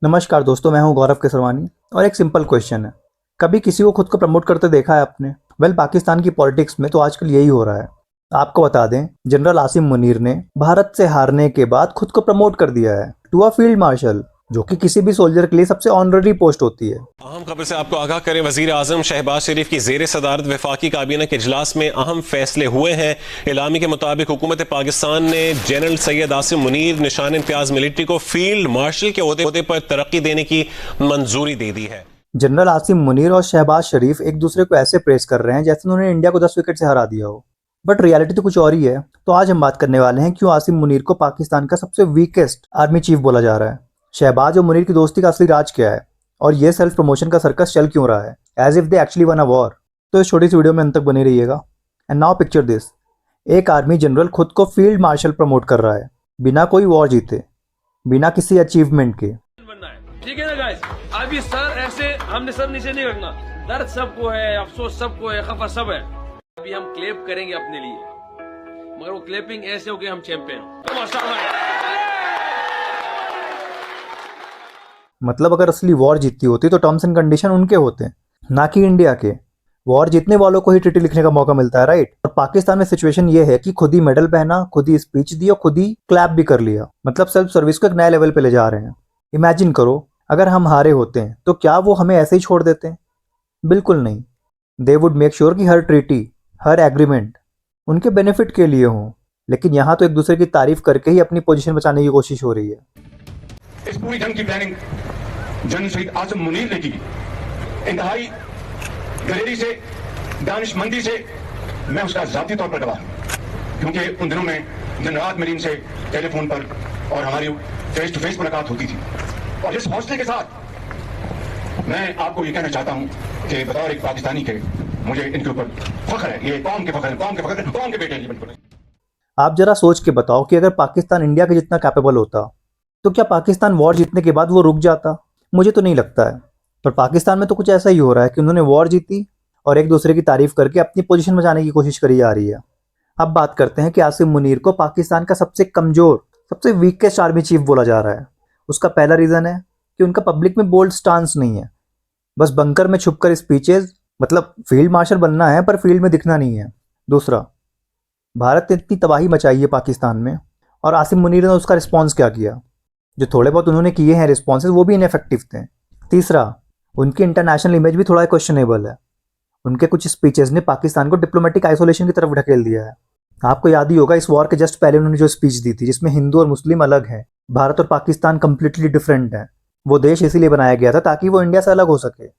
नमस्कार दोस्तों, मैं हूं गौरव केसरवानी और एक सिंपल क्वेश्चन है। कभी किसी को खुद को प्रमोट करते देखा है आपने? पाकिस्तान की पॉलिटिक्स में तो आजकल यही हो रहा है। आपको बता दें, जनरल आसिम मुनीर ने भारत से हारने के बाद खुद को प्रमोट कर दिया है टू अ फील्ड मार्शल, जो कि किसी भी सोल्जर के लिए सबसे ऑनररी पोस्ट होती है। अहम खबर से आपको आगाह करें, वजीर आजम शहबाज शरीफ की जेर सदारत वफाकी काबीना के इजलास में अहम फैसले हुए हैं। इलामी के मुताबिक हुकूमत पाकिस्तान ने जनरल सैयद आसिम मुनीर निशान इम्तियाज मिलिट्री को फील्ड मार्शल के ओहदे पर तरक्की देने की मंजूरी दे दी है। जनरल आसिम मुनीर और शहबाज शरीफ एक दूसरे को ऐसे प्रेस कर रहे हैं जैसे उन्होंने इंडिया को 10 विकेट से हरा दिया हो, बट रियलिटी तो कुछ और ही है। तो आज हम बात करने वाले हैं क्यों आसिम मुनीर को पाकिस्तान का सबसे वीकेस्ट आर्मी चीफ बोला जा रहा है, शहबाज और मुनीर की दोस्ती का असली राज क्या है, और ये सेल्फ प्रमोशन का सर्कस चल क्यों रहा है as if they actually won a war. तो इस छोटी सी वीडियो में अंत तक बने रहिएगा। एंड नाउ पिक्चर दिस, एक आर्मी जनरल खुद को फील्ड मार्शल प्रमोट कर रहा है बिना कोई वॉर जीते, बिना किसी अचीवमेंट के। ठीक है ना गाइस, अभी सर ऐसे हमने सर नीचे नहीं रखना। दर्द सबको है, अफसोस सबको है, खफा सब है। अभी हम क्लेप करेंगे अपने लिए, मगर वो क्लेपिंग ऐसे हो कि हम चैंपियन हो। मतलब अगर असली वॉर जीतती होती तो टर्म्स एंड कंडीशन उनके होते, ना कि इंडिया के। वॉर जीतने वालों को ही ट्रिटी लिखने का मौका मिलता है, राइट। और पाकिस्तान में सिचुएशन ये है कि खुद ही मेडल पहना, खुद ही स्पीच दी और खुद ही क्लैप भी कर लिया। मतलब सेल्फ सर्विस को एक नए लेवल पे ले जा रहे हैं। इमेजिन करो, अगर हम हारे होते हैं तो क्या वो हमें ऐसे ही छोड़ देते हैं? बिल्कुल नहीं। दे वुड मेक श्योर कि हर ट्रीटी, हर एग्रीमेंट उनके बेनिफिट के लिए हो। लेकिन यहाँ तो एक दूसरे की तारीफ करके ही अपनी पोजीशन बचाने की कोशिश हो रही है। इस पूरी जंग की प्लानिंग जनरल सैयद आसिम मुनीर ने की। इंतहाई दलेरी से, दानिशमंदी से मैं उसका जाती तौर पर गवाह हूं, क्योंकि उन दिनों में दिन रात मेरी इनसे टेलीफोन पर और हमारी फेस टू फेस मुलाकात होती थी। और इस हौसले के साथ मैं आपको ये कहना चाहता हूं कि बतौर एक पाकिस्तानी के मुझे इनके ऊपर फख्र है। ये कौम के फख्र है, कौम के फख्र, कौम के बेटे हैं, बिल्कुल। आप जरा सोच के बताओ कि अगर पाकिस्तान इंडिया के जितना कैपेबल होता तो क्या पाकिस्तान वॉर जीतने के बाद वो रुक जाता? मुझे तो नहीं लगता है। पर पाकिस्तान में तो कुछ ऐसा ही हो रहा है कि उन्होंने वॉर जीती और एक दूसरे की तारीफ करके अपनी पोजीशन बचाने की कोशिश करी जा रही है। अब बात करते हैं कि आसिम मुनीर को पाकिस्तान का सबसे कमजोर, सबसे वीकेस्ट आर्मी चीफ बोला जा रहा है। उसका पहला रीजन है कि उनका पब्लिक में बोल्ड स्टांस नहीं है, बस बंकर में छुपकर स्पीचेस। मतलब फील्ड मार्शल बनना है पर फील्ड में दिखना नहीं है। दूसरा, भारत ने इतनी तबाही मचाई है पाकिस्तान में और आसिम मुनीर ने उसका रिस्पॉन्स क्या किया? जो थोड़े बहुत उन्होंने किए हैं रिस्पॉन्सेज, वो भी इनफेक्टिव थे। तीसरा, उनकी इंटरनेशनल इमेज भी थोड़ा क्वेश्चनेबल है। उनके कुछ स्पीचेस ने पाकिस्तान को डिप्लोमेटिक आइसोलेशन की तरफ ढकेल दिया है। आपको याद ही होगा, इस वॉर के जस्ट पहले उन्होंने जो स्पीच दी थी जिसमें हिंदू और मुस्लिम अलग हैं, भारत और पाकिस्तान कंप्लीटली डिफरेंट है। वो देश इसीलिए बनाया गया था ताकि वो इंडिया से अलग हो सके,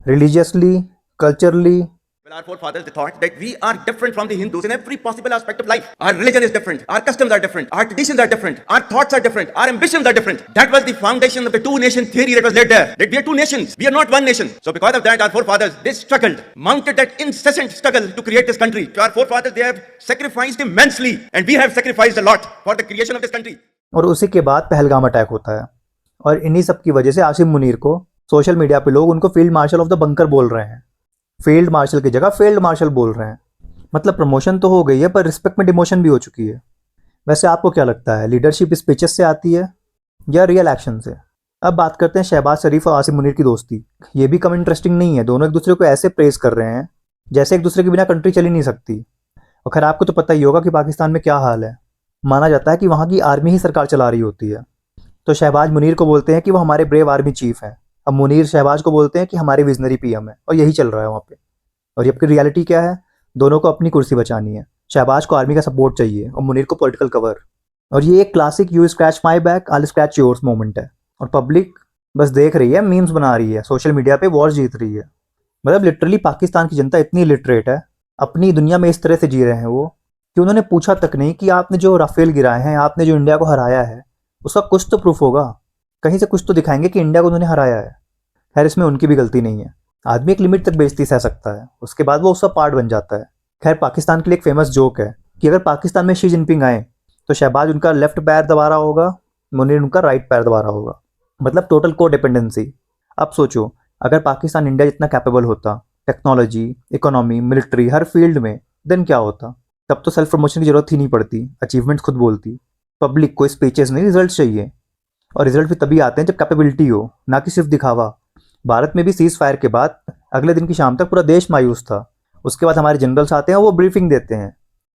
religiously, culturally. Well, our forefathers, they thought that we are different from the Hindus in every possible aspect of life. Our religion is different, our customs are different, our traditions are different, our thoughts are different, our ambitions are different. That was the foundation of the two-nation theory that was laid there. That we are two nations, we are not one nation. So because of that, our forefathers, they struggled, mounted that incessant struggle to create this country. So our forefathers, they have sacrificed immensely, and we have sacrificed a lot for the creation of this country. और उसी के बाद Pahalgam attack होता है और इन्हीं सब की वजह से आसिम मुनीर को सोशल मीडिया पे लोग उनको field marshal of the bunker बोल रहे हैं। फील्ड मार्शल की जगह फील्ड मार्शल बोल रहे हैं। मतलब प्रमोशन तो हो गई है पर रिस्पेक्ट में डिमोशन भी हो चुकी है। वैसे आपको क्या लगता है, लीडरशिप स्पीचेस से आती है या रियल एक्शन से? अब बात करते हैं शहबाज शरीफ और आसिम मुनीर की दोस्ती। ये भी कम इंटरेस्टिंग नहीं है। दोनों एक दूसरे को ऐसे प्रेस कर रहे हैं जैसे एक दूसरे के बिना कंट्री चल ही नहीं सकती। और खैर आपको तो पता ही होगा कि पाकिस्तान में क्या हाल है। माना जाता है कि वहाँ की आर्मी ही सरकार चला रही होती है। तो शहबाज मुनीर को बोलते हैं कि वो हमारे ब्रेव आर्मी चीफ हैं, अब मुनीर शहबाज को बोलते हैं कि हमारे विजनरी पीएम है, और यही चल रहा है वहाँ पे। और जबकि रियलिटी क्या है, दोनों को अपनी कुर्सी बचानी है। शहबाज को आर्मी का सपोर्ट चाहिए और मुनीर को पॉलिटिकल कवर। और ये एक classic you scratch my back I scratch yours moment है। और पब्लिक बस देख रही है, मीम्स बना रही है, सोशल मीडिया पे वॉर जीत रही है। मतलब लिटरली पाकिस्तान की जनता इतनी लिटरेट है, अपनी दुनिया में इस तरह से जी रहे हैं वो, कि उन्होंने पूछा तक नहीं कि आपने जो राफेल गिराए हैं, आपने जो इंडिया को हराया है, उसका कुछ तो प्रूफ होगा। कहीं से कुछ तो दिखाएंगे कि इंडिया को उन्होंने हराया है। खैर इसमें उनकी भी गलती नहीं है। आदमी एक लिमिट तक बेइज्जती सह सकता है, उसके बाद वो उसका पार्ट बन जाता है। खैर पाकिस्तान के लिए एक फेमस जोक है कि अगर पाकिस्तान में शी जिनपिंग आए तो शहबाज उनका लेफ्ट पैर दबा रहा होगा, मुनीर उनका राइट पैर दबा रहा होगा। मतलब टोटल को डिपेंडेंसी। अब सोचो, अगर पाकिस्तान इंडिया जितना कैपेबल होता, टेक्नोलॉजी, इकोनॉमी, मिलिट्री, हर फील्ड में, देन क्या होता? तब तो सेल्फ प्रमोशन की जरूरत ही नहीं पड़ती, अचीवमेंट्स खुद बोलती। पब्लिक को स्पीचेस नहीं, रिजल्ट चाहिए। और रिजल्ट भी तभी आते हैं जब कैपेबिलिटी हो, ना कि सिर्फ दिखावा। भारत में भी सीज फायर के बाद अगले दिन की शाम तक पूरा देश मायूस था। उसके बाद हमारे जनरल्स आते हैं, वो ब्रीफिंग देते हैं,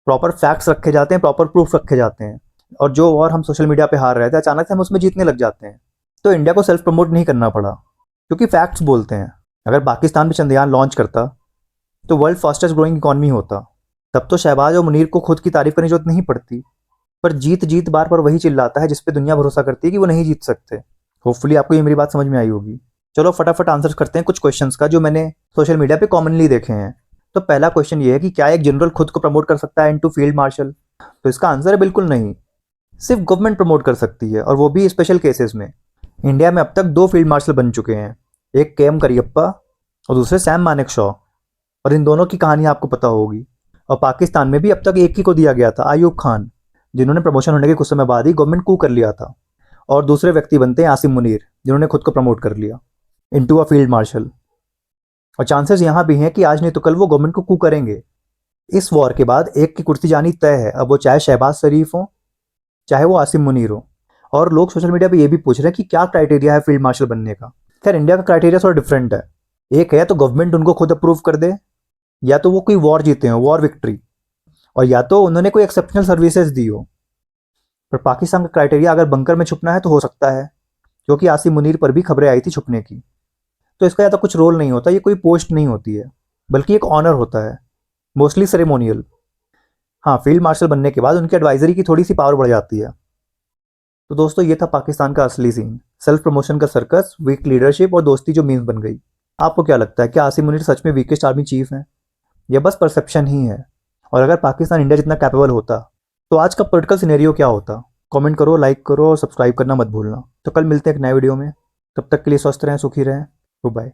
प्रॉपर फैक्ट्स रखे जाते हैं, प्रॉपर प्रूफ रखे जाते हैं, और जो वॉर हम सोशल मीडिया पे हार रहे थे अचानक से हम उसमें जीतने लग जाते हैं। तो इंडिया को सेल्फ प्रमोट नहीं करना पड़ा, क्योंकि फैक्ट्स बोलते हैं। अगर पाकिस्तान भी चंद्रयान लॉन्च करता तो वर्ल्ड फास्टेस्ट ग्रोइंग इकॉनमी होता। तब तो शहबाज और मुनीर को खुद की तारीफ करने की जरूरत नहीं पड़ती। पर जीत बार पर वही चिल्लाता है जिस पे दुनिया भरोसा करती है कि वो नहीं जीत सकते। होपफुली आपको ये मेरी बात समझ में आई होगी। चलो फटाफट आंसर करते हैं कुछ क्वेश्चंस का जो मैंने सोशल मीडिया पे कॉमनली देखे हैं। तो पहला क्वेश्चन ये है कि क्या एक जनरल खुद को प्रमोट कर सकता है इनटू फील्ड मार्शल? तो इसका आंसर है बिल्कुल नहीं। सिर्फ गवर्नमेंट प्रमोट कर सकती है, और वो भी स्पेशल केसेस में। इंडिया में अब तक 2 फील्ड मार्शल बन चुके हैं, एक KM करियप्पा और दूसरे सैम मानेकशॉ, और इन दोनों की कहानी आपको पता होगी। और पाकिस्तान में भी अब तक एक ही को दिया गया था, आयूब खान, जिन्होंने प्रमोशन होने के कुछ समय बाद ही गवर्नमेंट कू कर लिया था। और दूसरे व्यक्ति बनते हैं आसिम मुनीर, जिन्होंने खुद को प्रमोट कर लिया इनटू अ फील्ड मार्शल। और चांसेस यहाँ भी हैं कि आज नहीं तो कल वो गवर्नमेंट को कू करेंगे। इस वॉर के बाद एक की कुर्सी जानी तय है, अब वो चाहे शहबाज शरीफ हो चाहे वो आसिम मुनीर हो। और लोग सोशल मीडिया पे ये भी पूछ रहे हैं कि क्या क्राइटेरिया है फील्ड मार्शल बनने का। खैर इंडिया का क्राइटेरिया थोड़ा डिफरेंट है। एक है तो गवर्नमेंट उनको खुद अप्रूव कर दे, या तो वो कोई वॉर जीते हो, वॉर विक्ट्री, और या तो उन्होंने कोई एक्सेप्शनल सर्विसेज दी हो। पर पाकिस्तान का क्राइटेरिया अगर बंकर में छुपना है तो हो सकता है, क्योंकि आसिम मुनीर पर भी खबरें आई थी छुपने की। तो इसका या तो कुछ रोल नहीं होता, ये कोई पोस्ट नहीं होती है, बल्कि एक ऑनर होता है, मोस्टली सेरेमोनियल। हाँ, फील्ड मार्शल बनने के बाद उनकी एडवाइजरी की थोड़ी सी पावर बढ़ जाती है। तो दोस्तों ये था पाकिस्तान का असली सीन, सेल्फ प्रमोशन का सर्कस, वीक लीडरशिप और दोस्ती जो मीम्स बन गई। आपको क्या लगता है, क्या आसिम मुनीर सच में वीकेस्ट आर्मी चीफ हैं? यह बस परसेप्शन ही है? और अगर पाकिस्तान इंडिया जितना कैपेबल होता तो आज का पॉलिटिकल सिनेरियो क्या होता? कमेंट करो, लाइक करो और सब्सक्राइब करना मत भूलना। तो कल मिलते हैं एक नए वीडियो में। तब तक के लिए स्वस्थ रहें, सुखी रहें। बाय।